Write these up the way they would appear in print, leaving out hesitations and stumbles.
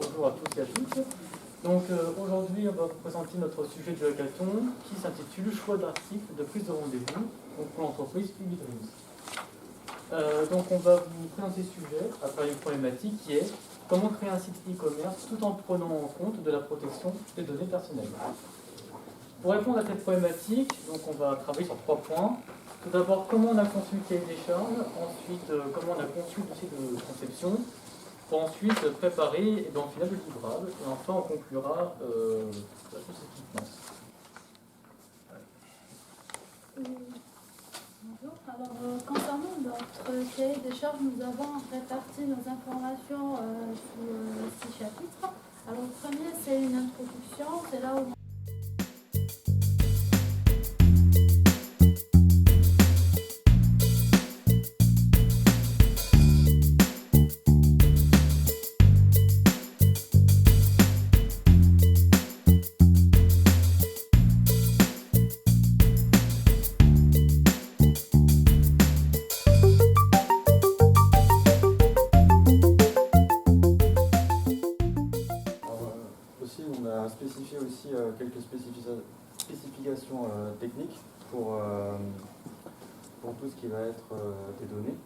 bonjour à tous et à toutes. Donc aujourd'hui, on va vous présenter notre sujet du hackathon qui s'intitule Choix d'articles de prise de rendez-vous pour l'entreprise UbiDreams. Donc on va vous présenter ce sujet à travers une problématique qui est comment créer un site e-commerce tout en prenant en compte de la protection des données personnelles. Pour répondre à cette problématique, donc on va travailler sur 3 points. Tout d'abord, comment on a conçu le cahier des charges, ensuite comment on a conçu le dossier de conception, pour ensuite préparer et en final le livrable, et enfin on conclura tout ce qui pense. Bonjour. Alors, concernant notre cahier des charges, nous avons réparti nos informations sous 6 chapitres. Alors, le premier, c'est une introduction, c'est là où spécifier aussi quelques spécifications techniques pour tout ce qui va être des données.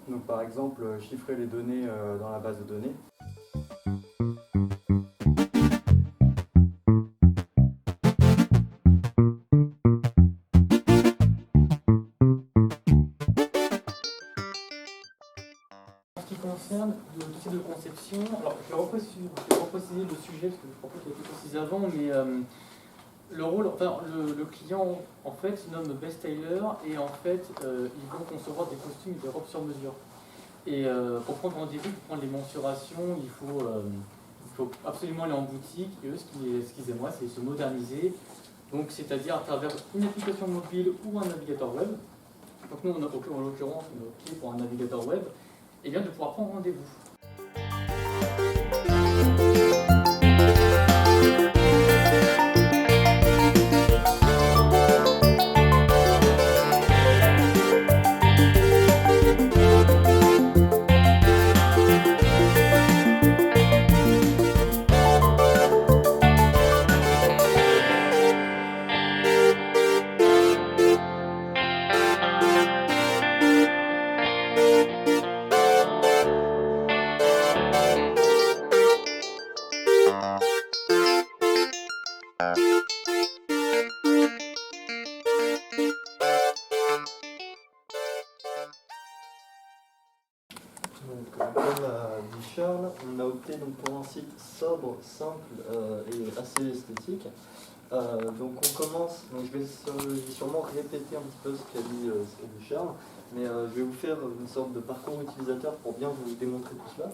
Donc par exemple, chiffrer les données dans la base de données. En ce qui concerne le dossier de conception, alors je vais repréciser le sujet parce que je crois pas qu'il a été précisé avant, mais le rôle, enfin le client en fait se nomme Best Tailor et en fait ils vont concevoir des costumes et des robes sur mesure. Et pour prendre rendez-vous, pour prendre les mensurations, il faut absolument aller en boutique et eux ce qu'ils aimeraient c'est se moderniser, donc c'est-à-dire à travers une application mobile ou un navigateur web. Donc nous en l'occurrence on est OK pour un navigateur web. Et bien de pouvoir prendre rendez-vous. Donc, comme l'a dit Charles, on a opté donc pour un site sobre, simple et assez esthétique. Donc on commence, donc je vais sûrement répéter un petit peu ce qu'a dit Charles, mais je vais vous faire une sorte de parcours utilisateur pour bien vous démontrer tout cela.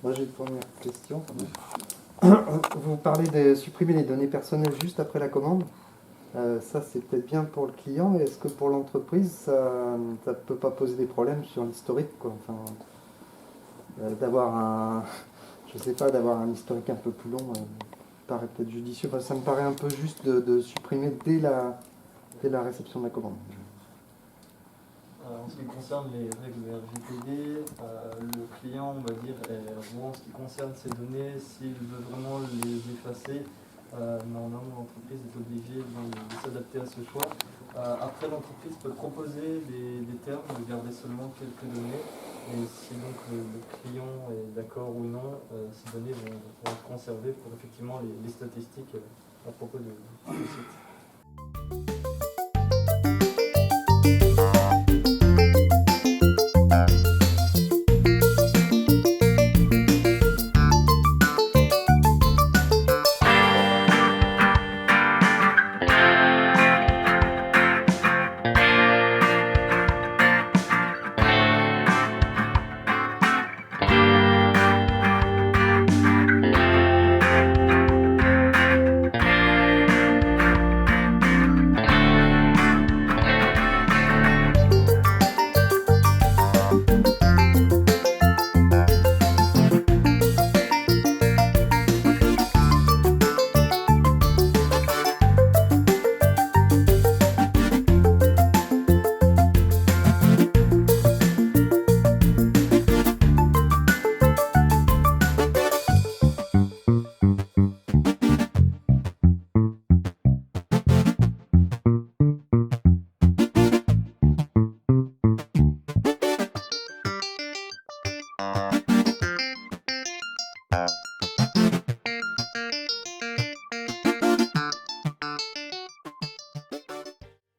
Moi j'ai une première question. Vous parlez de supprimer les données personnelles juste après la commande. Ça c'est peut-être bien pour le client, mais est-ce que pour l'entreprise ça ne peut pas poser des problèmes sur l'historique quoi. Enfin, d'avoir un historique un peu plus long paraît peut-être judicieux. Enfin, ça me paraît un peu juste de supprimer dès la réception de la commande. En ce qui concerne les règles RGPD, le client, on va dire, en ce qui concerne ces données, s'il veut vraiment les effacer, normalement l'entreprise est obligée de s'adapter à ce choix. Après, l'entreprise peut proposer des termes, de garder seulement quelques données, et si donc le client est d'accord ou non, ces données vont être conservées pour effectivement les statistiques à propos du site. Ciao.